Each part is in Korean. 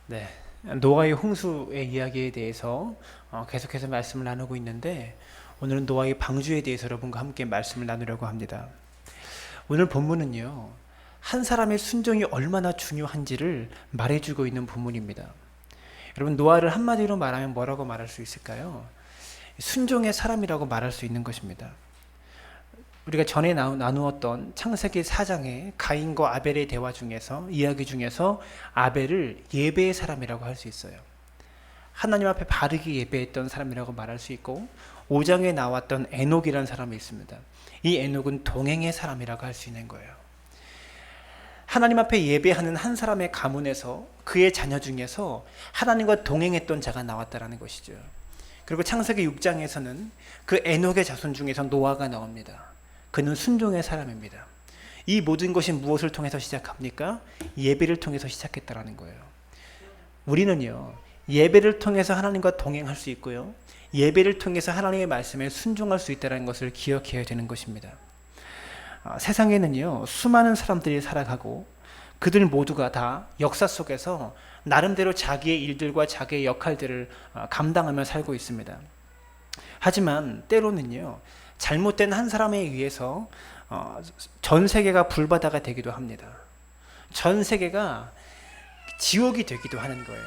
네, 노아의 홍수의 이야기에 대해서 계속해서 말씀을 나누고 있는데 오늘은 노아의 방주에 대해서 여러분과 함께 말씀을 나누려고 합니다. 오늘 본문은요, 한 사람의 순종이 얼마나 중요한지를 말해주고 있는 본문입니다. 여러분, 노아를 한마디로 말하면 뭐라고 말할 수 있을까요? 순종의 사람이라고 말할 수 있는 것입니다. 우리가 전에 나누었던 창세기 4장의 가인과 아벨의 대화 중에서 이야기 중에서 아벨을 예배의 사람이라고 할 수 있어요. 하나님 앞에 바르게 예배했던 사람이라고 말할 수 있고 5장에 나왔던 에녹이라는 사람이 있습니다. 이 에녹은 동행의 사람이라고 할 수 있는 거예요. 하나님 앞에 예배하는 한 사람의 가문에서 그의 자녀 중에서 하나님과 동행했던 자가 나왔다라는 것이죠. 그리고 창세기 6장에서는 그 에녹의 자손 중에서 노아가 나옵니다. 그는 순종의 사람입니다. 이 모든 것이 무엇을 통해서 시작합니까? 예배를 통해서 시작했다라는 거예요. 우리는요, 예배를 통해서 하나님과 동행할 수 있고요, 예배를 통해서 하나님의 말씀에 순종할 수 있다는 것을 기억해야 되는 것입니다. 세상에는요, 수많은 사람들이 살아가고 그들 모두가 다 역사 속에서 나름대로 자기의 일들과 자기의 역할들을 감당하며 살고 있습니다. 하지만 때로는요, 잘못된 한 사람에 의해서 전 세계가 불바다가 되기도 합니다. 전 세계가 지옥이 되기도 하는 거예요.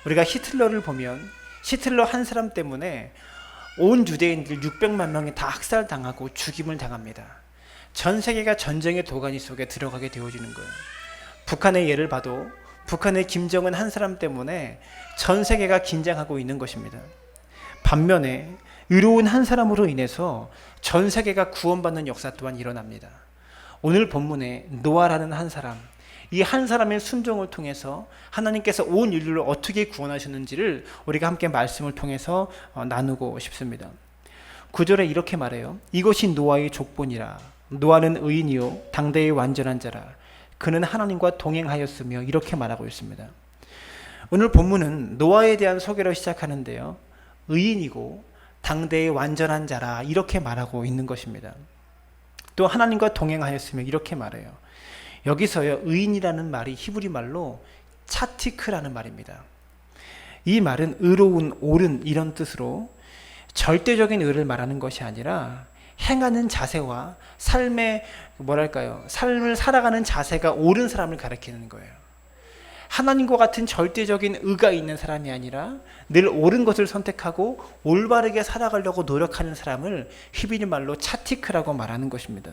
우리가 히틀러를 보면 히틀러 한 사람 때문에 온 유대인들 600만 명이 다 학살당하고 죽임을 당합니다. 전 세계가 전쟁의 도가니 속에 들어가게 되어지는 거예요. 북한의 예를 봐도 북한의 김정은 한 사람 때문에 전 세계가 긴장하고 있는 것입니다. 반면에 의로운 한 사람으로 인해서 전 세계가 구원받는 역사 또한 일어납니다. 오늘 본문에 노아라는 한 사람, 이 한 사람의 순종을 통해서 하나님께서 온 인류를 어떻게 구원하셨는지를 우리가 함께 말씀을 통해서 나누고 싶습니다. 9절에 이렇게 말해요. 이것이 노아의 족본이라. 노아는 의인이요 당대의 완전한 자라. 그는 하나님과 동행하였으며, 이렇게 말하고 있습니다. 오늘 본문은 노아에 대한 소개로 시작하는데요, 의인이고 당대의 완전한 자라, 이렇게 말하고 있는 것입니다. 또 하나님과 동행하였으며, 이렇게 말해요. 여기서요, 의인이라는 말이 히브리 말로 차티크라는 말입니다. 이 말은 의로운, 옳은 이런 뜻으로 절대적인 의를 말하는 것이 아니라 행하는 자세와 삶의 삶을 살아가는 자세가 옳은 사람을 가리키는 거예요. 하나님과 같은 절대적인 의가 있는 사람이 아니라 늘 옳은 것을 선택하고 올바르게 살아가려고 노력하는 사람을 히브리 말로 차티크라고 말하는 것입니다.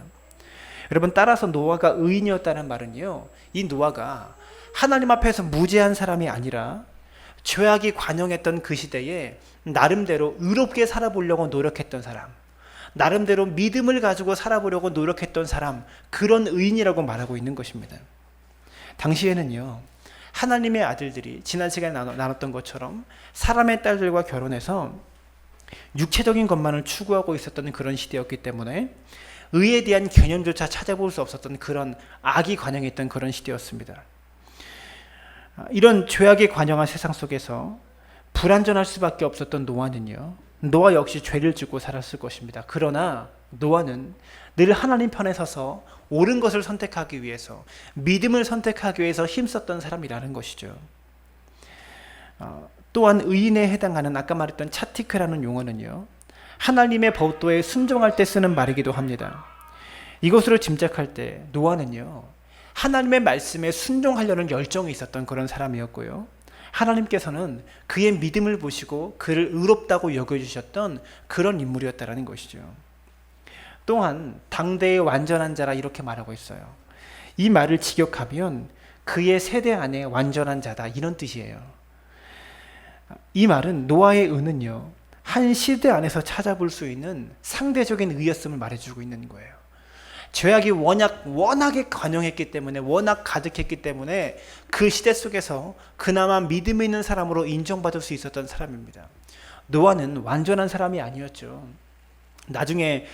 여러분, 따라서 노아가 의인이었다는 말은요, 이 노아가 하나님 앞에서 무죄한 사람이 아니라 죄악이 관영했던 그 시대에 나름대로 의롭게 살아보려고 노력했던 사람, 나름대로 믿음을 가지고 살아보려고 노력했던 사람, 그런 의인이라고 말하고 있는 것입니다. 당시에는요, 하나님의 아들들이 지난 시간에 나눴던 것처럼 사람의 딸들과 결혼해서 육체적인 것만을 추구하고 있었던 그런 시대였기 때문에 의에 대한 개념조차 찾아볼 수 없었던 그런 악이 관영했던 그런 시대였습니다. 이런 죄악이 관영한 세상 속에서 불완전할 수밖에 없었던 노아는요, 노아 역시 죄를 짓고 살았을 것입니다. 그러나 노아는 늘 하나님 편에 서서 옳은 것을 선택하기 위해서, 믿음을 선택하기 위해서 힘썼던 사람이라는 것이죠. 또한 의인에 해당하는 아까 말했던 차티크라는 용어는요, 하나님의 법도에 순종할 때 쓰는 말이기도 합니다. 이것으로 짐작할 때 노아는요, 하나님의 말씀에 순종하려는 열정이 있었던 그런 사람이었고요, 하나님께서는 그의 믿음을 보시고 그를 의롭다고 여겨주셨던 그런 인물이었다는 것이죠. 또한 당대의 완전한 자라, 이렇게 말하고 있어요. 이 말을 직역하면 그의 세대 안에 완전한 자다, 이런 뜻이에요. 이 말은 노아의 의는요, 한 시대 안에서 찾아볼 수 있는 상대적인 의였음을 말해주고 있는 거예요. 죄악이 워낙에 관영했기 때문에, 워낙 가득했기 때문에 그 시대 속에서 그나마 믿음 있는 사람으로 인정받을 수 있었던 사람입니다. 노아는 완전한 사람이 아니었죠. 나중에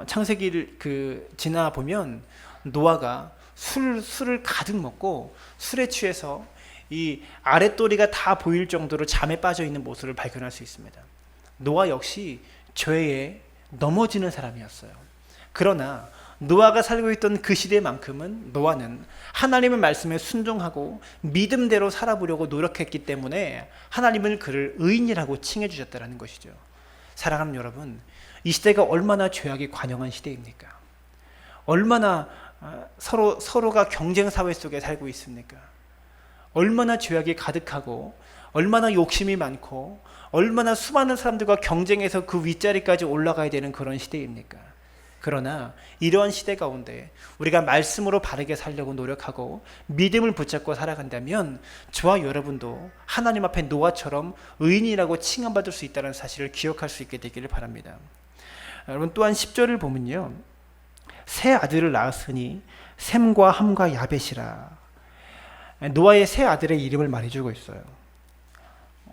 창세기를 지나 보면 노아가 술을 가득 먹고 술에 취해서 이 아랫도리가 다 보일 정도로 잠에 빠져 있는 모습을 발견할 수 있습니다. 노아 역시 죄에 넘어지는 사람이었어요. 그러나 노아가 살고 있던 그 시대만큼은 노아는 하나님의 말씀에 순종하고 믿음대로 살아보려고 노력했기 때문에 하나님은 그를 의인이라고 칭해 주셨다는 것이죠. 사랑하는 여러분, 이 시대가 얼마나 죄악이 관영한 시대입니까? 얼마나 서로가 경쟁 사회 속에 살고 있습니까? 얼마나 죄악이 가득하고 얼마나 욕심이 많고 얼마나 수많은 사람들과 경쟁해서 그 윗자리까지 올라가야 되는 그런 시대입니까? 그러나 이러한 시대 가운데 우리가 말씀으로 바르게 살려고 노력하고 믿음을 붙잡고 살아간다면 저와 여러분도 하나님 앞에 노아처럼 의인이라고 칭함받을 수 있다는 사실을 기억할 수 있게 되기를 바랍니다. 여러분, 또한 10절을 보면요, 세 아들을 낳았으니 셈과 함과 야벳이라. 노아의 세 아들의 이름을 말해주고 있어요.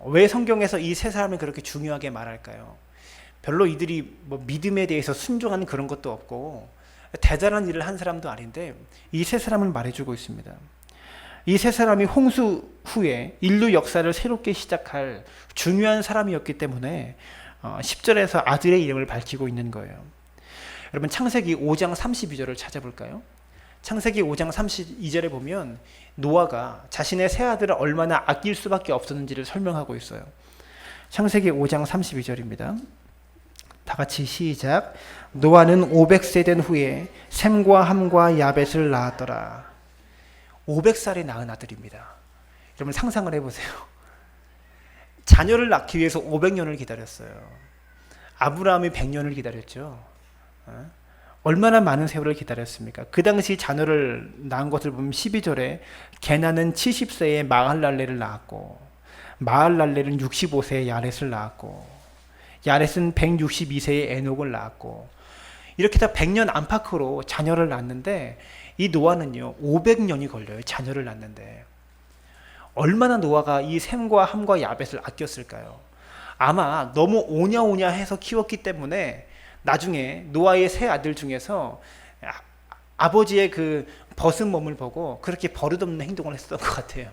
왜 성경에서 이 세 사람을 그렇게 중요하게 말할까요? 별로 이들이 믿음에 대해서 순종하는 그런 것도 없고 대단한 일을 한 사람도 아닌데 이 세 사람을 말해주고 있습니다. 이 세 사람이 홍수 후에 인류 역사를 새롭게 시작할 중요한 사람이었기 때문에 10절에서 아들의 이름을 밝히고 있는 거예요. 여러분, 창세기 5장 32절을 찾아볼까요? 창세기 5장 32절에 보면 노아가 자신의 세 아들을 얼마나 아낄 수밖에 없었는지를 설명하고 있어요. 창세기 5장 32절입니다. 다 같이 시작. 노아는 500세 된 후에 셈과 함과 야벳을 낳았더라. 500살에 낳은 아들입니다. 여러분, 상상을 해보세요. 자녀를 낳기 위해서 500년을 기다렸어요. 아브라함이 100년을 기다렸죠. 얼마나 많은 세월을 기다렸습니까? 그 당시 자녀를 낳은 것을 보면 12절에 게나는 70세에 마할랄레를 낳았고 마할랄레는 65세에 야렛을 낳았고 야렛은 162세에 에녹을 낳았고 이렇게 다 100년 안팎으로 자녀를 낳았는데 이 노아는요 500년이 걸려요. 자녀를 낳는데 얼마나 노아가 이 셈과 함과 야벳을 아꼈을까요? 아마 너무 오냐오냐 해서 키웠기 때문에 나중에 노아의 세 아들 중에서 아버지의 그 벗은 몸을 보고 그렇게 버릇없는 행동을 했었던 것 같아요.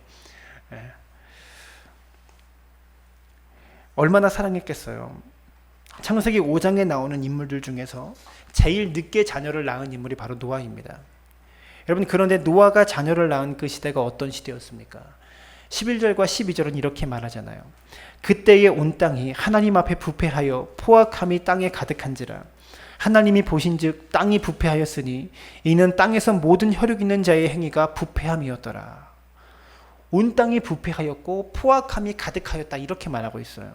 얼마나 사랑했겠어요. 창세기 5장에 나오는 인물들 중에서 제일 늦게 자녀를 낳은 인물이 바로 노아입니다. 여러분, 그런데 노아가 자녀를 낳은 그 시대가 어떤 시대였습니까? 11절과 12절은 이렇게 말하잖아요. 그때에 온 땅이 하나님 앞에 부패하여 포악함이 땅에 가득한지라. 하나님이 보신즉 땅이 부패하였으니 이는 땅에서 모든 혈육 있는 자의 행위가 부패함이었더라. 온 땅이 부패하였고 포악함이 가득하였다, 이렇게 말하고 있어요.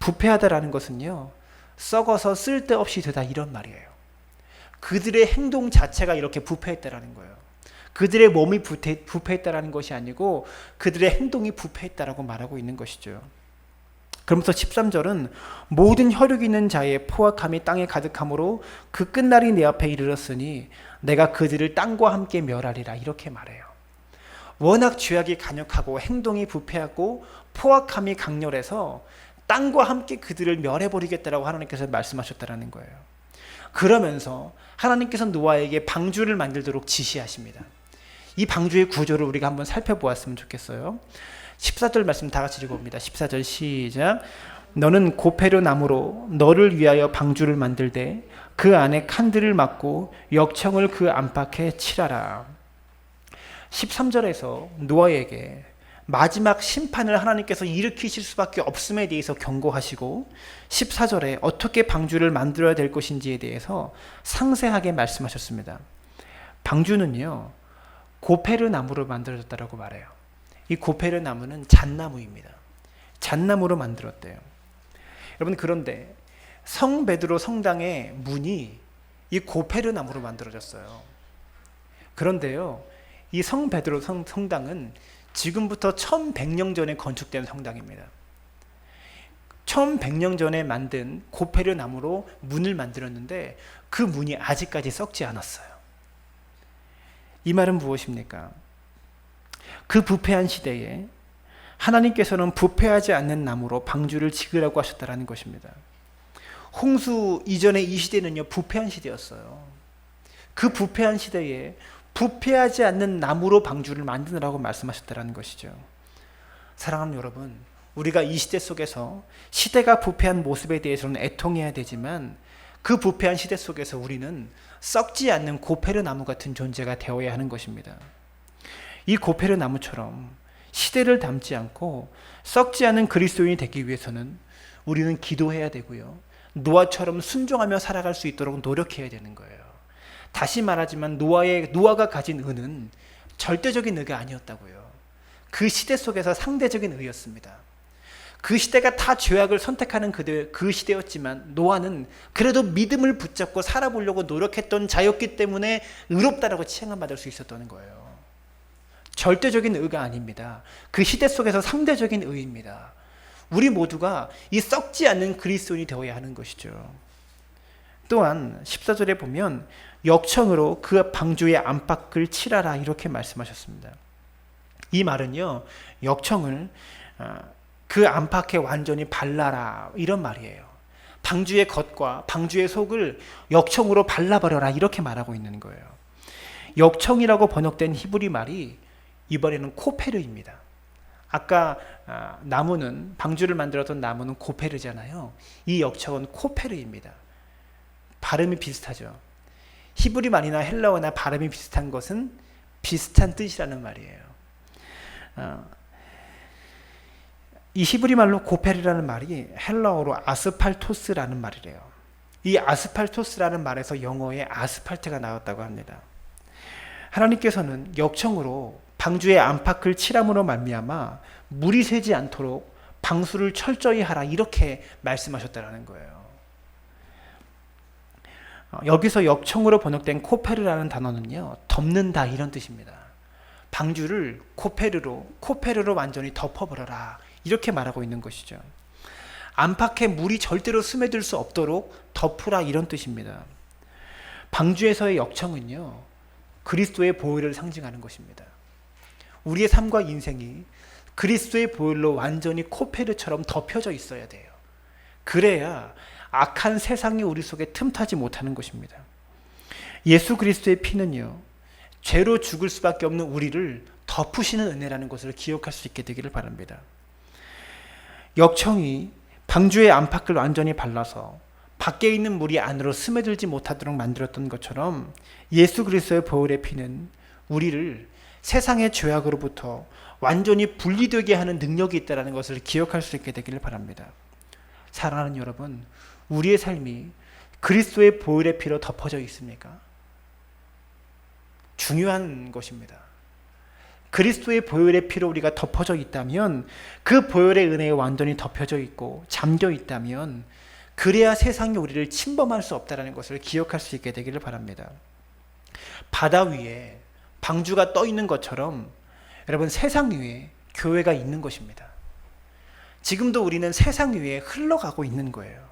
부패하다라는 것은요, 썩어서 쓸데없이 되다, 이런 말이에요. 그들의 행동 자체가 이렇게 부패했다라는 거예요. 그들의 몸이 부패했다라는 것이 아니고 그들의 행동이 부패했다라고 말하고 있는 것이죠. 그러면서 13절은 모든 혈육 있는 자의 포악함이 땅에 가득함으로 그 끝날이 내 앞에 이르렀으니 내가 그들을 땅과 함께 멸하리라, 이렇게 말해요. 워낙 죄악이 간역하고 행동이 부패하고 포악함이 강렬해서 땅과 함께 그들을 멸해버리겠다라고 하나님께서 말씀하셨다라는 거예요. 그러면서 하나님께서 노아에게 방주를 만들도록 지시하십니다. 이 방주의 구조를 우리가 한번 살펴보았으면 좋겠어요. 14절 말씀 다 같이 읽어봅니다. 14절 시작. 너는 고페르 나무로 너를 위하여 방주를 만들되 그 안에 칸들을 막고 역청을 그 안팎에 칠하라. 13절에서 노아에게 마지막 심판을 하나님께서 일으키실 수밖에 없음에 대해서 경고하시고 14절에 어떻게 방주를 만들어야 될 것인지에 대해서 상세하게 말씀하셨습니다. 방주는요, 고페르 나무로 만들어졌다라고 말해요. 이 고페르 나무는 잣나무입니다. 잣나무로 만들었대요. 여러분, 그런데 성 베드로 성당의 문이 이 고페르 나무로 만들어졌어요. 그런데요, 이 성 베드로 성당은 지금부터 1100년 전에 건축된 성당입니다. 1100년 전에 만든 고페르 나무로 문을 만들었는데 그 문이 아직까지 썩지 않았어요. 이 말은 무엇입니까? 그 부패한 시대에 하나님께서는 부패하지 않는 나무로 방주를 지으라고 하셨다는 것입니다. 홍수 이전의 이 시대는요, 부패한 시대였어요. 그 부패한 시대에 부패하지 않는 나무로 방주를 만드느라고 말씀하셨다는 것이죠. 사랑하는 여러분, 우리가 이 시대 속에서 시대가 부패한 모습에 대해서는 애통해야 되지만 그 부패한 시대 속에서 우리는 썩지 않는 고페르 나무 같은 존재가 되어야 하는 것입니다. 이 고페르 나무처럼 시대를 닮지 않고 썩지 않은 그리스도인이 되기 위해서는 우리는 기도해야 되고요. 노아처럼 순종하며 살아갈 수 있도록 노력해야 되는 거예요. 다시 말하지만 노아가 가진 의는 절대적인 의가 아니었다고요. 그 시대 속에서 상대적인 의였습니다. 그 시대가 다 죄악을 선택하는 그 시대였지만 노아는 그래도 믿음을 붙잡고 살아보려고 노력했던 자였기 때문에 의롭다라고 칭함 받을 수 있었던 거예요. 절대적인 의가 아닙니다. 그 시대 속에서 상대적인 의입니다. 우리 모두가 이 썩지 않는 그리스도인이 되어야 하는 것이죠. 또한 14절에 보면 역청으로 그 방주의 안팎을 칠하라 이렇게 말씀하셨습니다. 이 말은요, 역청을 그 안팎에 완전히 발라라 이런 말이에요. 방주의 겉과 방주의 속을 역청으로 발라버려라 이렇게 말하고 있는 거예요. 역청이라고 번역된 히브리 말이 이번에는 코페르입니다. 아까 나무는, 방주를 만들었던 나무는 고페르잖아요. 이 역청은 코페르입니다. 발음이 비슷하죠. 히브리 말이나 헬라어나 발음이 비슷한 것은 비슷한 뜻이라는 말이에요. 이 히브리 말로 고페르라는 말이 헬라어로 아스팔토스라는 말이래요. 이 아스팔토스라는 말에서 영어에 아스팔트가 나왔다고 합니다. 하나님께서는 역청으로 방주의 안팎을 칠함으로 말미암아 물이 새지 않도록 방수를 철저히 하라 이렇게 말씀하셨다는 거예요. 여기서 역청으로 번역된 코페르라는 단어는요, 덮는다 이런 뜻입니다. 방주를 코페르로 완전히 덮어버려라 이렇게 말하고 있는 것이죠. 안팎에 물이 절대로 스며들 수 없도록 덮으라 이런 뜻입니다. 방주에서의 역청은요, 그리스도의 보혈을 상징하는 것입니다. 우리의 삶과 인생이 그리스도의 보혈로 완전히 코페르처럼 덮여져 있어야 돼요. 그래야 악한 세상이 우리 속에 틈타지 못하는 것입니다. 예수 그리스도의 피는요, 죄로 죽을 수밖에 없는 우리를 덮으시는 은혜라는 것을 기억할 수 있게 되기를 바랍니다. 역청이 방주의 안팎을 완전히 발라서 밖에 있는 물이 안으로 스며들지 못하도록 만들었던 것처럼 예수 그리스도의 보혈의 피는 우리를 세상의 죄악으로부터 완전히 분리되게 하는 능력이 있다는 것을 기억할 수 있게 되기를 바랍니다. 사랑하는 여러분, 우리의 삶이 그리스도의 보혈의 피로 덮어져 있습니까? 중요한 것입니다. 그리스도의 보혈의 피로 우리가 덮어져 있다면, 그 보혈의 은혜에 완전히 덮여져 있고 잠겨 있다면, 그래야 세상이 우리를 침범할 수 없다는 것을 기억할 수 있게 되기를 바랍니다. 바다 위에 방주가 떠 있는 것처럼 여러분, 세상 위에 교회가 있는 것입니다. 지금도 우리는 세상 위에 흘러가고 있는 거예요.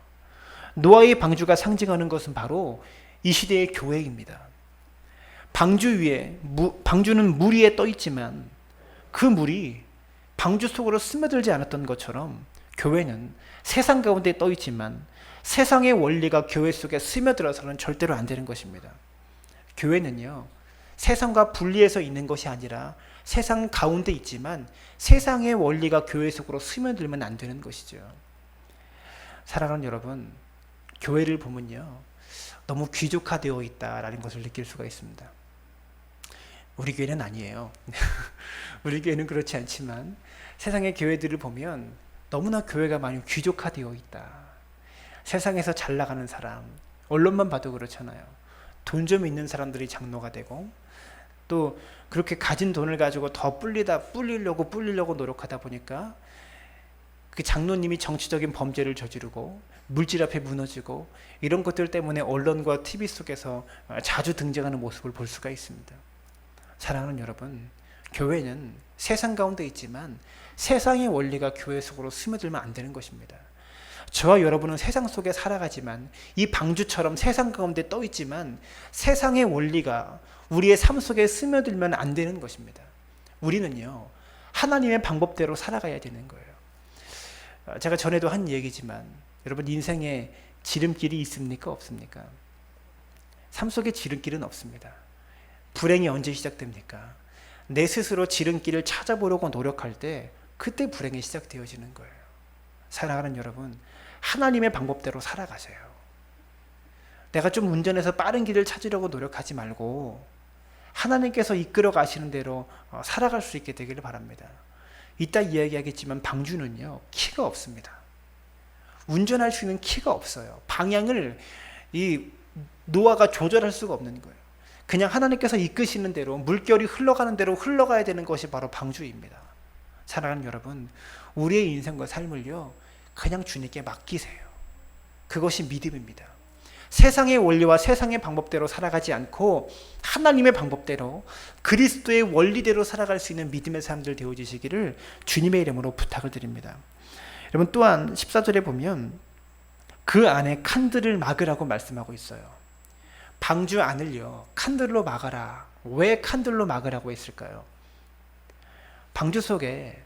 노아의 방주가 상징하는 것은 바로 이 시대의 교회입니다. 방주는 물 위에 떠 있지만 그 물이 방주 속으로 스며들지 않았던 것처럼 교회는 세상 가운데 떠 있지만 세상의 원리가 교회 속에 스며들어서는 절대로 안 되는 것입니다. 교회는요, 세상과 분리해서 있는 것이 아니라 세상 가운데 있지만 세상의 원리가 교회 속으로 스며들면 안 되는 것이죠. 사랑하는 여러분, 교회를 보면요, 너무 귀족화되어 있다라는 것을 느낄 수가 있습니다. 우리 교회는 아니에요. 우리 교회는 그렇지 않지만 세상의 교회들을 보면 너무나 교회가 많이 귀족화되어 있다. 세상에서 잘 나가는 사람, 언론만 봐도 그렇잖아요. 돈 좀 있는 사람들이 장로가 되고, 또 그렇게 가진 돈을 가지고 더 불리려고 노력하다 보니까 그 장로님이 정치적인 범죄를 저지르고 물질 앞에 무너지고, 이런 것들 때문에 언론과 TV 속에서 자주 등장하는 모습을 볼 수가 있습니다. 사랑하는 여러분, 교회는 세상 가운데 있지만 세상의 원리가 교회 속으로 스며들면 안 되는 것입니다. 저와 여러분은 세상 속에 살아가지만, 이 방주처럼 세상 가운데 떠 있지만 세상의 원리가 우리의 삶 속에 스며들면 안 되는 것입니다. 우리는요, 하나님의 방법대로 살아가야 되는 거예요. 제가 전에도 한 얘기지만, 여러분, 인생에 지름길이 있습니까? 없습니까? 삶 속에 지름길은 없습니다. 불행이 언제 시작됩니까? 내 스스로 지름길을 찾아보려고 노력할 때 그때 불행이 시작되어지는 거예요. 사랑하는 여러분, 하나님의 방법대로 살아가세요. 내가 좀 운전해서 빠른 길을 찾으려고 노력하지 말고 하나님께서 이끌어 가시는 대로 살아갈 수 있게 되기를 바랍니다. 이따 이야기하겠지만 방주는요, 키가 없습니다. 운전할 수 있는 키가 없어요. 방향을 이 노아가 조절할 수가 없는 거예요. 그냥 하나님께서 이끄시는 대로, 물결이 흘러가는 대로 흘러가야 되는 것이 바로 방주입니다. 사랑하는 여러분, 우리의 인생과 삶을요, 그냥 주님께 맡기세요. 그것이 믿음입니다. 세상의 원리와 세상의 방법대로 살아가지 않고 하나님의 방법대로, 그리스도의 원리대로 살아갈 수 있는 믿음의 사람들 되어지시기를 주님의 이름으로 부탁을 드립니다. 여러분, 또한 14절에 보면 그 안에 칸들을 막으라고 말씀하고 있어요. 방주 안을요, 칸들로 막아라. 왜 칸들로 막으라고 했을까요? 방주 속에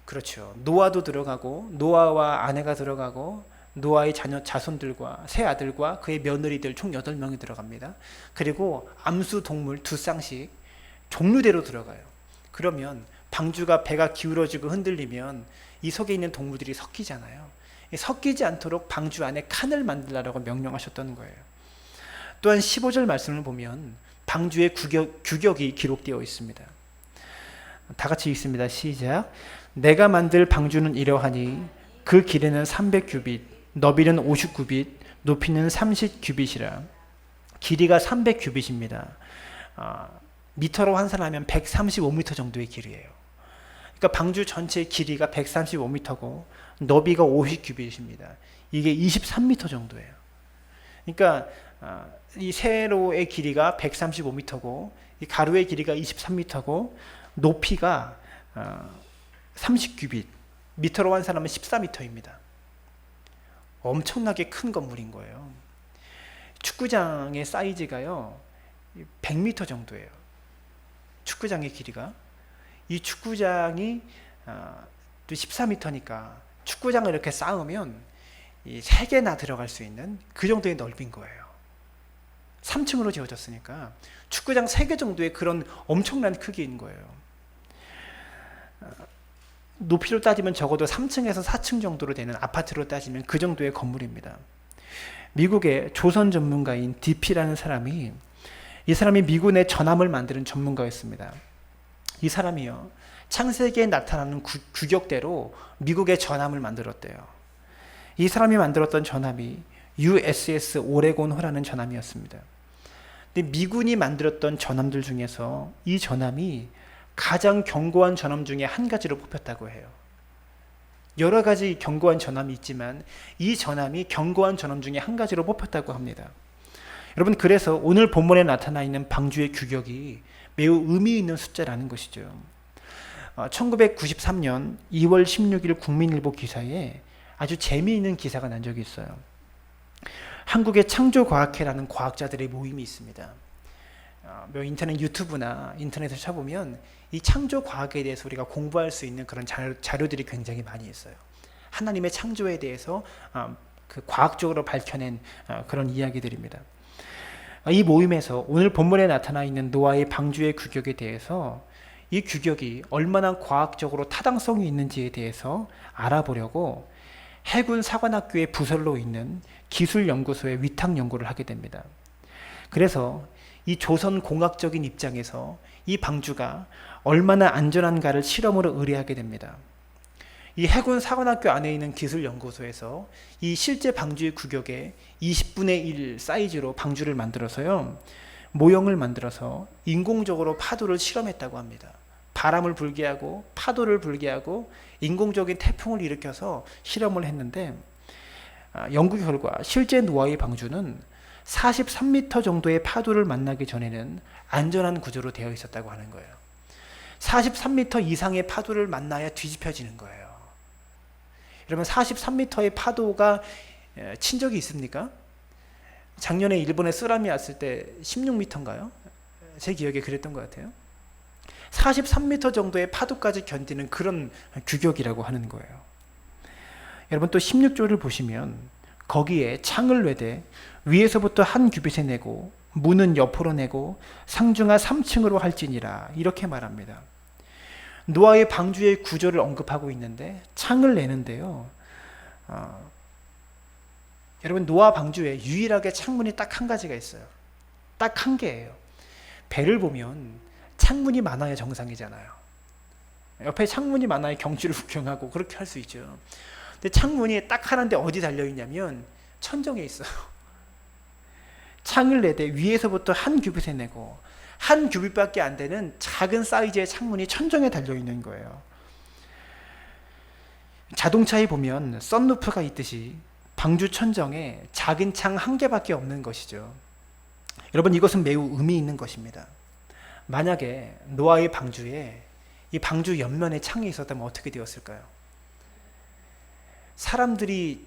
그렇죠, 노아도 들어가고, 노아와 아내가 들어가고, 노아의 자손들과 세 아들과 그의 며느리들 총 8명이 들어갑니다. 그리고 암수 동물 2쌍씩 종류대로 들어가요. 그러면 방주가 배가 기울어지고 흔들리면 이 속에 있는 동물들이 섞이잖아요. 섞이지 않도록 방주 안에 칸을 만들라고 명령하셨던 거예요. 또한 15절 말씀을 보면 방주의 규격이 기록되어 있습니다. 다 같이 읽습니다. 시작. 내가 만들 방주는 이러하니 그 길이는 300규빗, 너비는 50규빗, 높이는 30규빗이라. 길이가 300규빗입니다. 미터로 환산하면 135m 정도의 길이에요. 그러니까 방주 전체의 길이가 135m고 너비가 50규빗입니다. 이게 23m 정도예요. 그러니까 이 세로의 길이가 135m고 이 가로의 길이가 23m고 높이가 30규빗, 미터로 환산하면 14m입니다. 엄청나게 큰 건물인 거예요. 축구장의 사이즈가요 100m 정도예요. 축구장의 길이가. 이 축구장이 또 14m니까 축구장을 이렇게 쌓으면 이 3개나 들어갈 수 있는 그 정도의 넓인 거예요. 3층으로 지어졌으니까 축구장 3개 정도의 그런 엄청난 크기인 거예요. 높이로 따지면 적어도 3층에서 4층 정도로 되는, 아파트로 따지면 그 정도의 건물입니다. 미국의 조선 전문가인 DP라는 사람이, 이 사람이 미군의 전함을 만드는 전문가였습니다. 이 사람이요, 창세기에 나타나는 규격대로 미국의 전함을 만들었대요. 이 사람이 만들었던 전함이 USS 오레곤호라는 전함이었습니다. 근데 미군이 만들었던 전함들 중에서 이 전함이 가장 견고한 전함 중에 한 가지로 뽑혔다고 해요. 여러 가지 견고한 전함이 있지만 이 전함이 견고한 전함 중에 한 가지로 뽑혔다고 합니다. 여러분, 그래서 오늘 본문에 나타나 있는 방주의 규격이 매우 의미 있는 숫자라는 것이죠. 1993년 2월 16일 국민일보 기사에 아주 재미있는 기사가 난 적이 있어요. 한국의 창조과학회라는 과학자들의 모임이 있습니다. 인터넷 유튜브나 인터넷을 쳐보면 이 창조과학에 대해서 우리가 공부할 수 있는 그런 자료들이 굉장히 많이 있어요. 하나님의 창조에 대해서 그 과학적으로 밝혀낸 그런 이야기들입니다. 이 모임에서 오늘 본문에 나타나 있는 노아의 방주의 규격에 대해서, 이 규격이 얼마나 과학적으로 타당성이 있는지에 대해서 알아보려고 해군 사관학교의 부설로 있는 기술연구소에 위탁 연구를 하게 됩니다. 그래서 이 조선 공학적인 입장에서 이 방주가 얼마나 안전한가를 실험으로 의뢰하게 됩니다. 이 해군 사관학교 안에 있는 기술연구소에서 이 실제 방주의 규격의 20분의 1 사이즈로 방주를 만들어서요, 모형을 만들어서 인공적으로 파도를 실험했다고 합니다. 바람을 불게 하고 파도를 불게 하고 인공적인 태풍을 일으켜서 실험을 했는데, 연구 결과 실제 노아의 방주는 43m 정도의 파도를 만나기 전에는 안전한 구조로 되어 있었다고 하는 거예요. 43m 이상의 파도를 만나야 뒤집혀지는 거예요. 여러분, 43m의 파도가 친 적이 있습니까? 작년에 일본에 쓰나미 왔을 때 16m인가요? 제 기억에 그랬던 것 같아요. 43m 정도의 파도까지 견디는 그런 규격이라고 하는 거예요. 여러분, 또 16조를 보시면 거기에 창을 내되 위에서부터 한 규빗에 내고 문은 옆으로 내고 상중하 3층으로 할지니라, 이렇게 말합니다. 노아의 방주의 구조를 언급하고 있는데 창을 내는데요, 여러분, 노아 방주에 유일하게 창문이 딱 한 가지가 있어요. 딱 한 개예요. 배를 보면 창문이 많아야 정상이잖아요. 옆에 창문이 많아야 경치를 구경하고 그렇게 할 수 있죠. 근데 창문이 딱 하나인데 어디 달려있냐면 천정에 있어요. 창을 내대 위에서부터 한 규빗에 내고 한 규빗밖에 안 되는 작은 사이즈의 창문이 천정에 달려있는 거예요. 자동차에 보면 썬루프가 있듯이 방주 천정에 작은 창 한 개밖에 없는 것이죠. 여러분, 이것은 매우 의미 있는 것입니다. 만약에 노아의 방주에 이 방주 옆면에 창이 있었다면 어떻게 되었을까요? 사람들이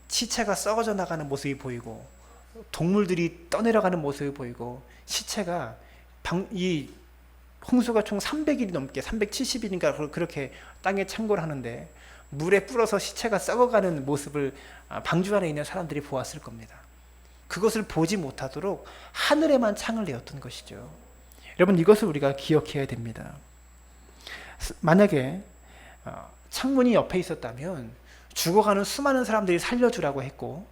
시체가 썩어져 나가는 모습이 보이고 동물들이 떠내려가는 모습이 보이고 시체가 이 홍수가 총 300일이 넘게 370일인가 그렇게 땅에 창고를 하는데 물에 불어서 시체가 썩어가는 모습을 방주 안에 있는 사람들이 보았을 겁니다. 그것을 보지 못하도록 하늘에만 창을 내었던 것이죠. 여러분, 이것을 우리가 기억해야 됩니다. 만약에 창문이 옆에 있었다면 죽어가는 수많은 사람들이 살려주라고 했고,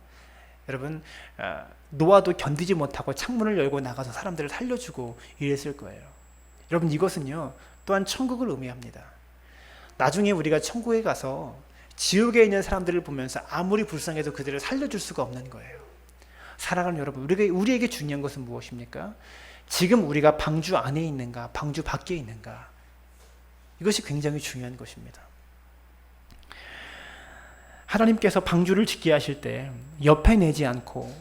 여러분, 노아도 견디지 못하고 창문을 열고 나가서 사람들을 살려주고 이랬을 거예요. 여러분, 이것은요 또한 천국을 의미합니다. 나중에 우리가 천국에 가서 지옥에 있는 사람들을 보면서 아무리 불쌍해도 그들을 살려줄 수가 없는 거예요. 사랑하는 여러분, 우리에게 중요한 것은 무엇입니까? 지금 우리가 방주 안에 있는가, 방주 밖에 있는가, 이것이 굉장히 중요한 것입니다. 하나님께서 방주를 짓게 하실 때 옆에 내지 않고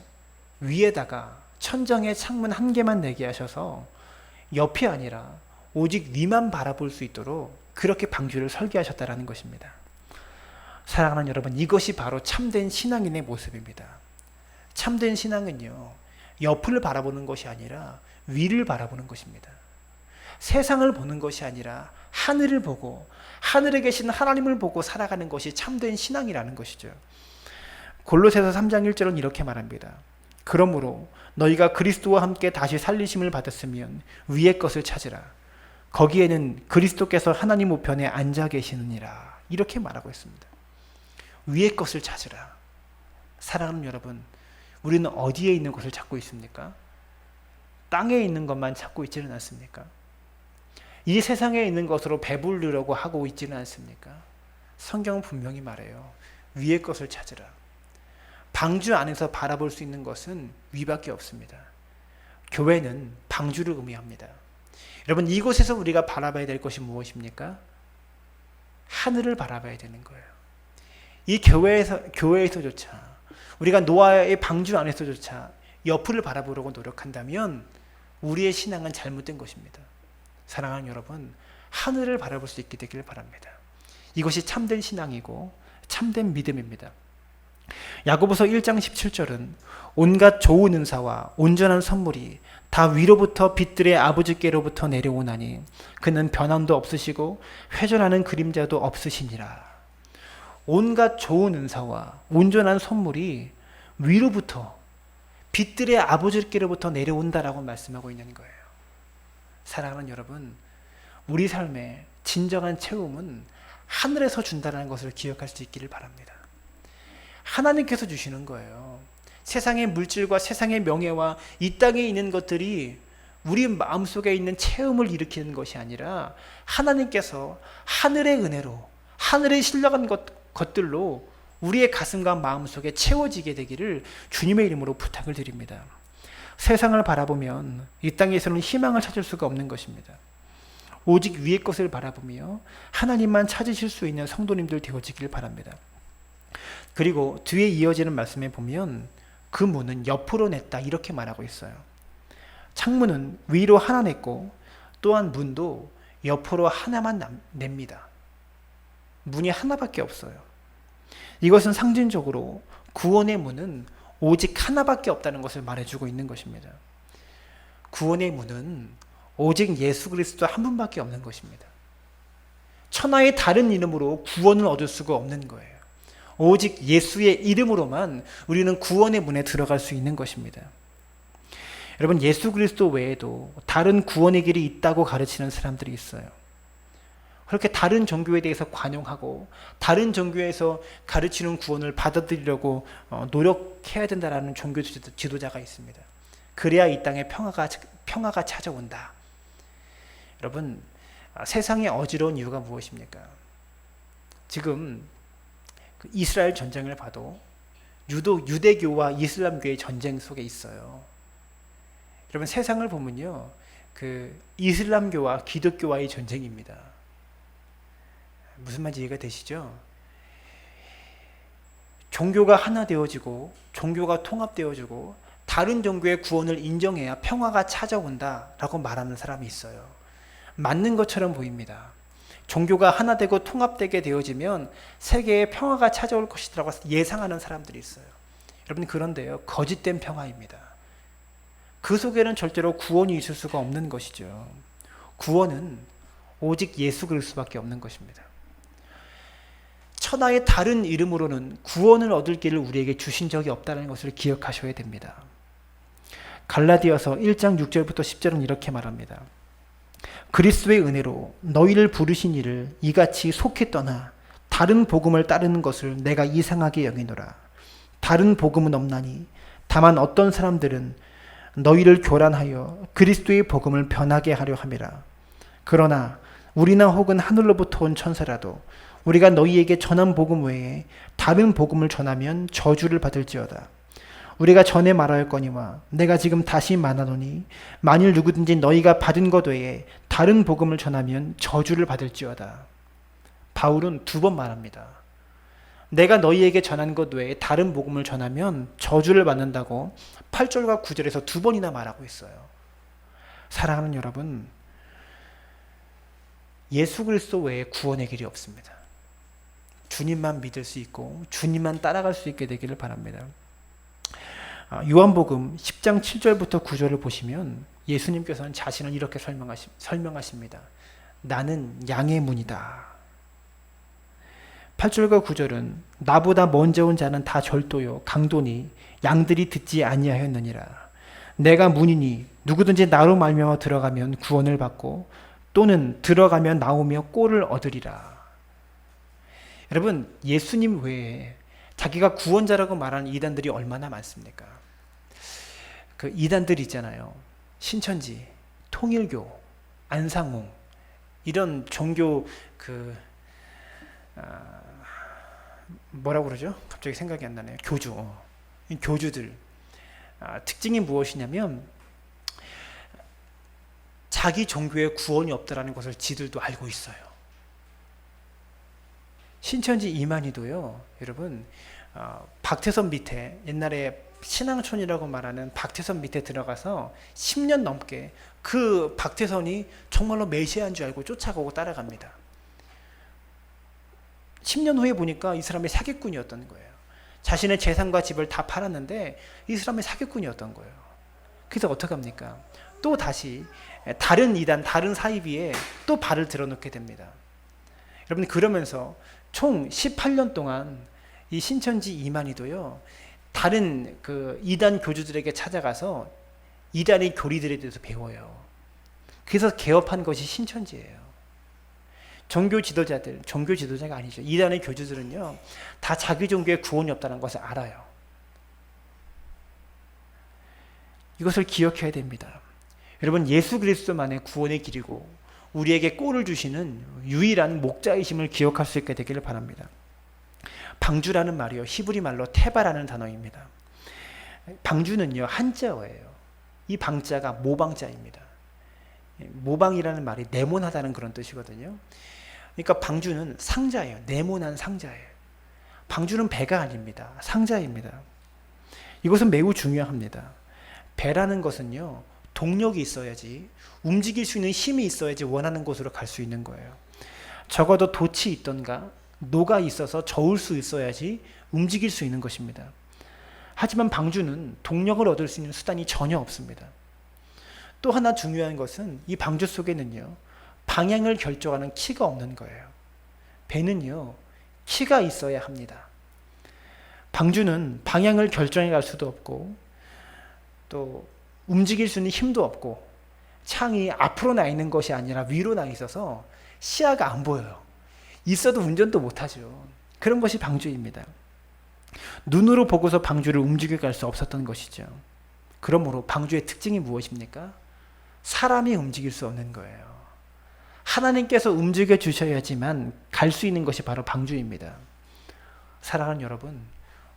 위에다가 천정에 창문 한 개만 내게 하셔서 옆이 아니라 오직 위만 바라볼 수 있도록 그렇게 방주를 설계하셨다는 것입니다. 사랑하는 여러분, 이것이 바로 참된 신앙인의 모습입니다. 참된 신앙은요, 옆을 바라보는 것이 아니라 위를 바라보는 것입니다. 세상을 보는 것이 아니라 하늘을 보고 하늘에 계신 하나님을 보고 살아가는 것이 참된 신앙이라는 것이죠. 골로새서 3장 1절은 이렇게 말합니다. 그러므로 너희가 그리스도와 함께 다시 살리심을 받았으면 위의 것을 찾으라. 거기에는 그리스도께서 하나님 우편에 앉아 계시느니라. 이렇게 말하고 있습니다. 위의 것을 찾으라. 사랑하는 여러분, 우리는 어디에 있는 것을 찾고 있습니까? 땅에 있는 것만 찾고 있지는 않습니까? 이 세상에 있는 것으로 배부르려고 하고 있지는 않습니까? 성경은 분명히 말해요. 위의 것을 찾으라. 방주 안에서 바라볼 수 있는 것은 위밖에 없습니다. 교회는 방주를 의미합니다. 여러분, 이곳에서 우리가 바라봐야 될 것이 무엇입니까? 하늘을 바라봐야 되는 거예요. 이 교회에서조차, 우리가 노아의 방주 안에서조차 옆을 바라보려고 노력한다면 우리의 신앙은 잘못된 것입니다. 사랑하는 여러분, 하늘을 바라볼 수 있게 되기를 바랍니다. 이것이 참된 신앙이고 참된 믿음입니다. 야고보서 1장 17절은 온갖 좋은 은사와 온전한 선물이 다 위로부터 빛들의 아버지께로부터 내려오나니 그는 변함도 없으시고 회전하는 그림자도 없으시니라. 온갖 좋은 은사와 온전한 선물이 위로부터 빛들의 아버지께로부터 내려온다라고 말씀하고 있는 거예요. 사랑하는 여러분, 우리 삶의 진정한 체험은 하늘에서 준다는 것을 기억할 수 있기를 바랍니다. 하나님께서 주시는 거예요. 세상의 물질과 세상의 명예와 이 땅에 있는 것들이 우리 마음속에 있는 체험을 일으키는 것이 아니라 하나님께서 하늘의 은혜로, 하늘에 실려간 것들로 우리의 가슴과 마음속에 채워지게 되기를 주님의 이름으로 부탁을 드립니다. 세상을 바라보면 이 땅에서는 희망을 찾을 수가 없는 것입니다. 오직 위의 것을 바라보며 하나님만 찾으실 수 있는 성도님들 되어지길 바랍니다. 그리고 뒤에 이어지는 말씀에 보면 그 문은 옆으로 냈다 이렇게 말하고 있어요. 창문은 위로 하나 냈고 또한 문도 옆으로 하나만 냅니다. 문이 하나밖에 없어요. 이것은 상징적으로 구원의 문은 오직 하나밖에 없다는 것을 말해주고 있는 것입니다. 구원의 문은 오직 예수 그리스도 한 분밖에 없는 것입니다. 천하의 다른 이름으로 구원을 얻을 수가 없는 거예요. 오직 예수의 이름으로만 우리는 구원의 문에 들어갈 수 있는 것입니다. 여러분, 예수 그리스도 외에도 다른 구원의 길이 있다고 가르치는 사람들이 있어요. 그렇게 다른 종교에 대해서 관용하고 다른 종교에서 가르치는 구원을 받아들이려고 노력해야 된다라는 종교 지도자가 있습니다. 그래야 이 땅에 평화가 찾아온다. 여러분, 세상에 어지러운 이유가 무엇입니까? 지금 이스라엘 전쟁을 봐도 유대교와 이슬람교의 전쟁 속에 있어요. 여러분, 세상을 보면요, 이슬람교와 기독교와의 전쟁입니다. 무슨 말인지 이해가 되시죠? 종교가 하나 되어지고 종교가 통합되어지고 다른 종교의 구원을 인정해야 평화가 찾아온다라고 말하는 사람이 있어요. 맞는 것처럼 보입니다. 종교가 하나 되고 통합되게 되어지면 세계에 평화가 찾아올 것이라고 예상하는 사람들이 있어요. 여러분, 그런데요, 거짓된 평화입니다. 그 속에는 절대로 구원이 있을 수가 없는 것이죠. 구원은 오직 예수 그리스도밖에 없는 것입니다. 천하의 다른 이름으로는 구원을 얻을 길을 우리에게 주신 적이 없다는 것을 기억하셔야 됩니다. 갈라디아서 1장 6절부터 10절은 이렇게 말합니다. 그리스도의 은혜로 너희를 부르신 이를 이같이 속히 떠나 다른 복음을 따르는 것을 내가 이상하게 여기노라. 다른 복음은 없나니 다만 어떤 사람들은 너희를 교란하여 그리스도의 복음을 변하게 하려 함이라. 그러나 우리나 혹은 하늘로부터 온 천사라도 우리가 너희에게 전한 복음 외에 다른 복음을 전하면 저주를 받을지어다. 우리가 전에 말하였거니와 내가 지금 다시 말하노니 만일 누구든지 너희가 받은 것 외에 다른 복음을 전하면 저주를 받을지어다. 바울은 2번 말합니다. 내가 너희에게 전한 것 외에 다른 복음을 전하면 저주를 받는다고 8절과 9절에서 2번이나 말하고 있어요. 사랑하는 여러분, 예수 그리스도 외에 구원의 길이 없습니다. 주님만 믿을 수 있고 주님만 따라갈 수 있게 되기를 바랍니다. 요한복음 10장 7절부터 9절을 보시면 예수님께서는 자신을 이렇게 설명하십니다. 나는 양의 문이다. 8절과 9절은 나보다 먼저 온 자는 다 절도요 강도니 양들이 듣지 아니하였느니라. 내가 문이니 누구든지 나로 말미암아 들어가면 구원을 받고 또는 들어가면 나오며 꼴을 얻으리라. 여러분, 예수님 외에 자기가 구원자라고 말하는 이단들이 얼마나 많습니까? 그 이단들 있잖아요. 신천지, 통일교, 안상홍, 이런 종교 뭐라고 그러죠? 갑자기 생각이 안 나네요. 교주들. 특징이 무엇이냐면 자기 종교에 구원이 없다라는 것을 지들도 알고 있어요. 신천지 이만희도요, 여러분, 박태선 밑에, 옛날에 신앙촌이라고 말하는 박태선 밑에 들어가서 10년 넘게 그 박태선이 정말로 메시아인 줄 알고 쫓아가고 따라갑니다. 10년 후에 보니까 이 사람이 사기꾼이었던 거예요. 자신의 재산과 집을 다 팔았는데 이 사람이 사기꾼이었던 거예요. 그래서 어떻게 합니까? 또 다시 다른 이단, 다른 사이비에 또 발을 들어놓게 됩니다. 여러분, 그러면서 총 18년 동안 이 신천지 이만희도요, 다른 이단 교주들에게 찾아가서 이단의 교리들에 대해서 배워요. 그래서 개업한 것이 신천지예요. 종교 지도자가 아니죠. 이단의 교주들은요, 다 자기 종교에 구원이 없다는 것을 알아요. 이것을 기억해야 됩니다. 여러분, 예수 그리스도만의 구원의 길이고 우리에게 꼴을 주시는 유일한 목자이심을 기억할 수 있게 되기를 바랍니다. 방주라는 말이요, 히브리 말로 테바라는 단어입니다. 방주는요, 한자어예요. 이 방자가 모방자입니다. 모방이라는 말이 네모나다는 그런 뜻이거든요. 그러니까 방주는 상자예요. 네모난 상자예요. 방주는 배가 아닙니다. 상자입니다. 이것은 매우 중요합니다. 배라는 것은요, 동력이 있어야지, 움직일 수 있는 힘이 있어야지 원하는 곳으로 갈 수 있는 거예요. 적어도 돛이 있던가 노가 있어서 저을 수 있어야지 움직일 수 있는 것입니다. 하지만 방주는 동력을 얻을 수 있는 수단이 전혀 없습니다. 또 하나 중요한 것은 이 방주 속에는요, 방향을 결정하는 키가 없는 거예요. 배는요, 키가 있어야 합니다. 방주는 방향을 결정해 갈 수도 없고 또 움직일 수 있는 힘도 없고 창이 앞으로 나 있는 것이 아니라 위로 나 있어서 시야가 안 보여요. 있어도 운전도 못하죠. 그런 것이 방주입니다. 눈으로 보고서 방주를 움직여갈 수 없었던 것이죠. 그러므로 방주의 특징이 무엇입니까? 사람이 움직일 수 없는 거예요. 하나님께서 움직여 주셔야지만 갈 수 있는 것이 바로 방주입니다. 사랑하는 여러분,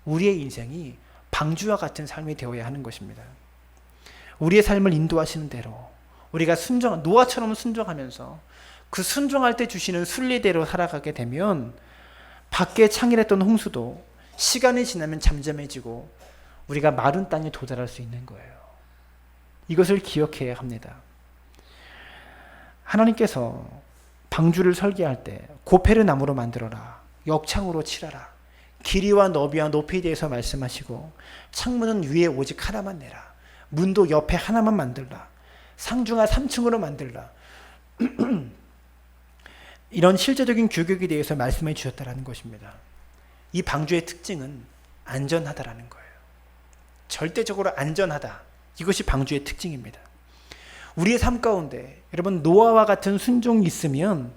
우리의 인생이 방주와 같은 삶이 되어야 하는 것입니다. 우리의 삶을 인도하시는 대로 우리가 노아처럼 순종하면서 그 순종할 때 주시는 순리대로 살아가게 되면 밖에 창일했던 홍수도 시간이 지나면 잠잠해지고 우리가 마른 땅에 도달할 수 있는 거예요. 이것을 기억해야 합니다. 하나님께서 방주를 설계할 때 고페르 나무로 만들어라, 역창으로 칠하라, 길이와 너비와 높이에 대해서 말씀하시고 창문은 위에 오직 하나만 내라, 문도 옆에 하나만 만들라, 상중하 3층으로 만들라 이런 실제적인 규격에 대해서 말씀해 주셨다는 것입니다. 이 방주의 특징은 안전하다라는 거예요. 절대적으로 안전하다. 이것이 방주의 특징입니다. 우리의 삶 가운데 여러분 노아와 같은 순종이 있으면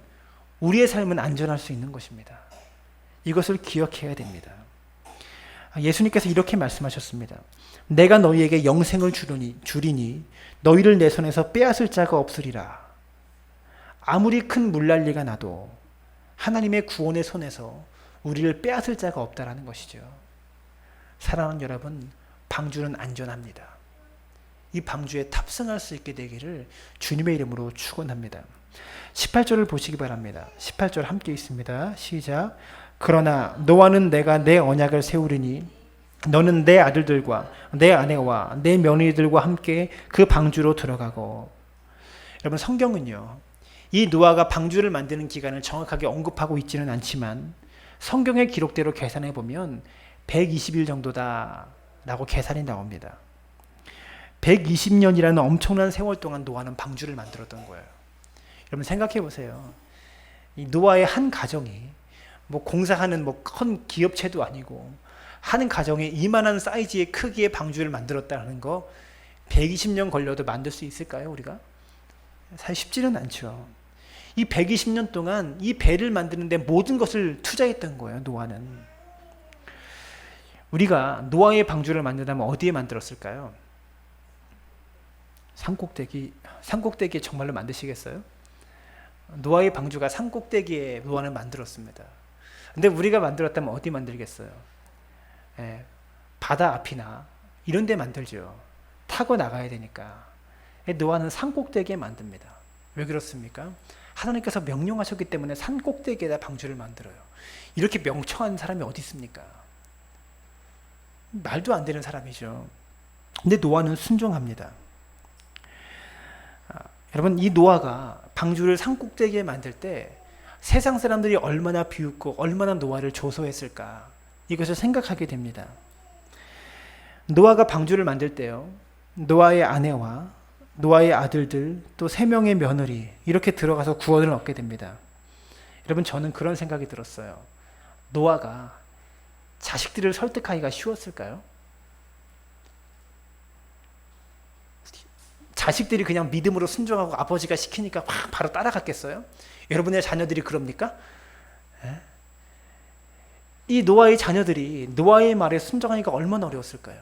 우리의 삶은 안전할 수 있는 것입니다. 이것을 기억해야 됩니다. 예수님께서 이렇게 말씀하셨습니다. 내가 너희에게 영생을 주리니 너희를 내 손에서 빼앗을 자가 없으리라. 아무리 큰 물난리가 나도 하나님의 구원의 손에서 우리를 빼앗을 자가 없다라는 것이죠. 사랑하는 여러분, 방주는 안전합니다. 이 방주에 탑승할 수 있게 되기를 주님의 이름으로 축원합니다. 18절을 보시기 바랍니다. 18절 함께 있습니다. 시작. 그러나 너와는 내가 내 언약을 세우리니 너는 내 아들들과 내 아내와 내 며느리들과 함께 그 방주로 들어가고. 여러분, 성경은요, 이 노아가 방주를 만드는 기간을 정확하게 언급하고 있지는 않지만 성경의 기록대로 계산해 보면 120일 정도다라고 계산이 나옵니다. 120년이라는 엄청난 세월 동안 노아는 방주를 만들었던 거예요. 여러분 생각해 보세요. 이 노아의 한 가정이 공사하는 큰 기업체도 아니고 한 가정에 이만한 사이즈의 크기의 방주를 만들었다는 거 120년 걸려도 만들 수 있을까요, 우리가? 사실 쉽지는 않죠. 이 120년 동안 이 배를 만드는데 모든 것을 투자했던 거예요, 노아는. 우리가 노아의 방주를 만든다면 어디에 만들었을까요? 산꼭대기에 정말로 만드시겠어요? 노아의 방주가 산꼭대기에 노아는 만들었습니다. 근데 우리가 만들었다면 어디 만들겠어요? 바다 앞이나 이런 데 만들죠. 타고 나가야 되니까. 노아는 산꼭대기에 만듭니다. 왜 그렇습니까? 하나님께서 명령하셨기 때문에 산꼭대기에다 방주를 만들어요. 이렇게 명청한 사람이 어디 있습니까? 말도 안 되는 사람이죠. 근데 노아는 순종합니다. 여러분, 이 노아가 방주를 산꼭대기에 만들 때 세상 사람들이 얼마나 비웃고 얼마나 노아를 조소했을까, 이것을 생각하게 됩니다. 노아가 방주를 만들 때요, 노아의 아내와 노아의 아들들 또 3명의 며느리 이렇게 들어가서 구원을 얻게 됩니다. 여러분, 저는 그런 생각이 들었어요. 노아가 자식들을 설득하기가 쉬웠을까요? 자식들이 그냥 믿음으로 순종하고 아버지가 시키니까 바로 따라갔겠어요? 여러분의 자녀들이 그럽니까? 이 노아의 자녀들이 노아의 말에 순종하기가 얼마나 어려웠을까요?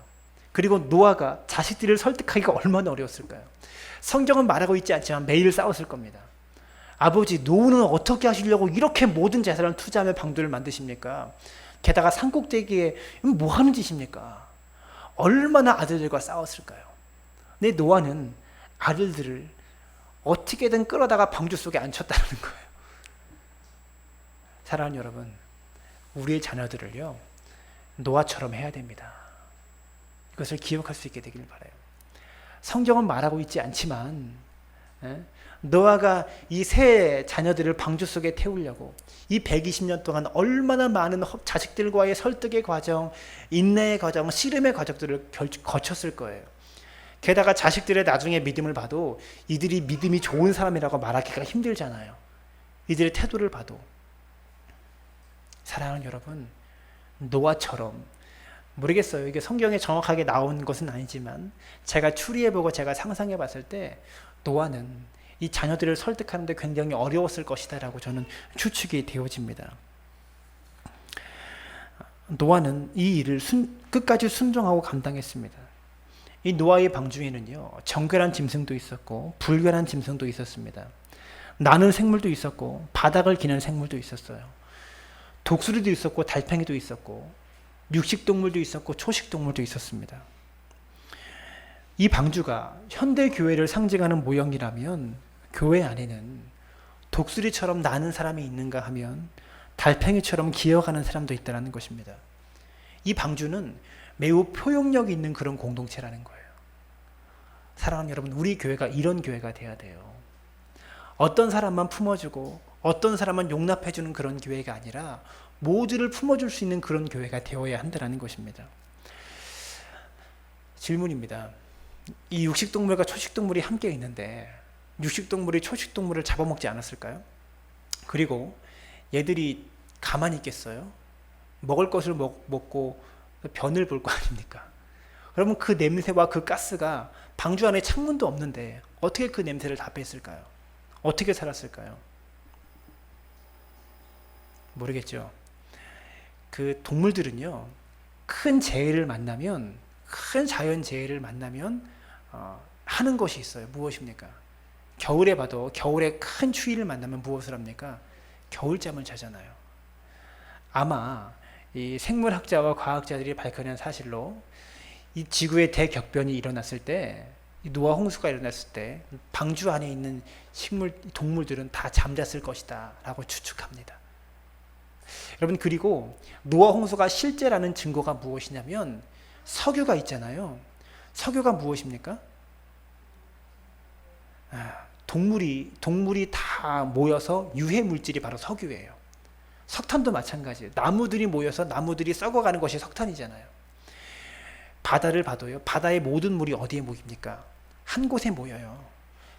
그리고 노아가 자식들을 설득하기가 얼마나 어려웠을까요? 성경은 말하고 있지 않지만 매일 싸웠을 겁니다. 아버지, 노후는 어떻게 하시려고 이렇게 모든 재산을 투자하며 방주를 만드십니까? 게다가 산꼭대기에 뭐 하는 짓입니까? 얼마나 아들들과 싸웠을까요? 근데 노아는 아들들을 어떻게든 끌어다가 방주 속에 앉혔다는 거예요. 사랑하는 여러분, 우리의 자녀들을요, 노아처럼 해야 됩니다. 이것을 기억할 수 있게 되길 바라요. 성경은 말하고 있지 않지만 노아가 이 세 자녀들을 방주 속에 태우려고 이 120년 동안 얼마나 많은 자식들과의 설득의 과정, 인내의 과정, 씨름의 과정들을 거쳤을 거예요. 게다가 자식들의 나중에 믿음을 봐도 이들이 믿음이 좋은 사람이라고 말하기가 힘들잖아요. 이들의 태도를 봐도. 사랑하는 여러분, 노아처럼, 모르겠어요. 이게 성경에 정확하게 나온 것은 아니지만 제가 추리해보고 제가 상상해봤을 때 노아는 이 자녀들을 설득하는데 굉장히 어려웠을 것이다라고 저는 추측이 되어집니다. 노아는 이 일을 끝까지 순종하고 감당했습니다. 이 노아의 방주에는요, 정결한 짐승도 있었고 불결한 짐승도 있었습니다. 나는 생물도 있었고 바닥을 기는 생물도 있었어요. 독수리도 있었고 달팽이도 있었고 육식동물도 있었고 초식동물도 있었습니다. 이 방주가 현대 교회를 상징하는 모형이라면 교회 안에는 독수리처럼 나는 사람이 있는가 하면 달팽이처럼 기어가는 사람도 있다는 것입니다. 이 방주는 매우 포용력 있는 그런 공동체라는 거예요. 사랑하는 여러분, 우리 교회가 이런 교회가 돼야 돼요. 어떤 사람만 품어주고 어떤 사람만 용납해주는 그런 교회가 아니라 모두를 품어줄 수 있는 그런 교회가 되어야 한다는 것입니다. 질문입니다. 이 육식동물과 초식동물이 함께 있는데 육식동물이 초식동물을 잡아먹지 않았을까요? 그리고 얘들이 가만히 있겠어요? 먹을 것을 먹고 변을 볼 거 아닙니까? 그러면 그 냄새와 그 가스가 방주 안에 창문도 없는데 어떻게 그 냄새를 다 뺐을까요? 어떻게 살았을까요? 모르겠죠. 그 동물들은요, 큰 자연재해를 만나면 하는 것이 있어요. 무엇입니까? 겨울에 봐도 겨울에 큰 추위를 만나면 무엇을 합니까? 겨울잠을 자잖아요. 아마 이 생물학자와 과학자들이 밝혀낸 사실로 이 지구의 대격변이 일어났을 때, 이 노아 홍수가 일어났을 때 방주 안에 있는 동물들은 다 잠잤을 것이다 라고 추측합니다. 여러분, 그리고 노아 홍수가 실제라는 증거가 무엇이냐면 석유가 있잖아요. 석유가 무엇입니까? 동물이 다 모여서 유해 물질이 바로 석유예요. 석탄도 마찬가지예요. 나무들이 모여서 나무들이 썩어가는 것이 석탄이잖아요. 바다를 봐도요, 바다의 모든 물이 어디에 모입니까? 한 곳에 모여요.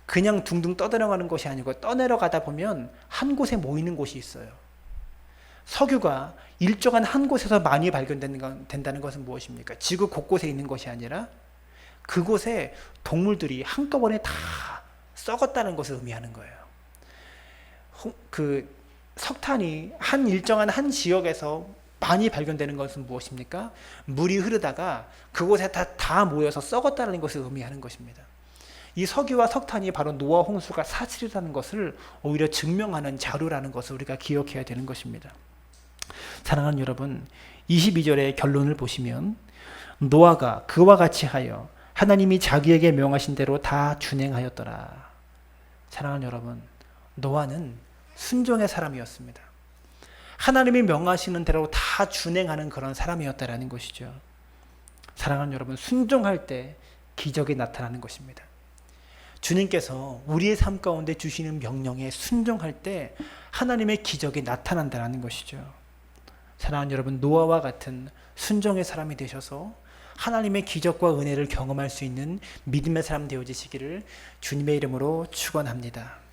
그냥 둥둥 떠내려가는 것이 아니고 떠내려가다 보면 한 곳에 모이는 곳이 있어요. 석유가 일정한 한 곳에서 많이 발견된다는 것은 무엇입니까? 지구 곳곳에 있는 것이 아니라 그곳에 동물들이 한꺼번에 다 썩었다는 것을 의미하는 거예요. 그 석탄이 일정한 한 지역에서 많이 발견되는 것은 무엇입니까? 물이 흐르다가 그곳에 다 모여서 썩었다는 것을 의미하는 것입니다. 이 석유와 석탄이 바로 노아 홍수가 사실이라는 것을 오히려 증명하는 자료라는 것을 우리가 기억해야 되는 것입니다. 사랑하는 여러분, 22절의 결론을 보시면 노아가 그와 같이 하여 하나님이 자기에게 명하신 대로 다 준행하였더라. 사랑하는 여러분, 노아는 순종의 사람이었습니다. 하나님이 명하시는 대로 다 준행하는 그런 사람이었다라는 것이죠. 사랑하는 여러분, 순종할 때 기적이 나타나는 것입니다. 주님께서 우리의 삶 가운데 주시는 명령에 순종할 때 하나님의 기적이 나타난다는 것이죠. 사랑하는 여러분, 노아와 같은 순종의 사람이 되셔서 하나님의 기적과 은혜를 경험할 수 있는 믿음의 사람 되어지시기를 주님의 이름으로 축원합니다.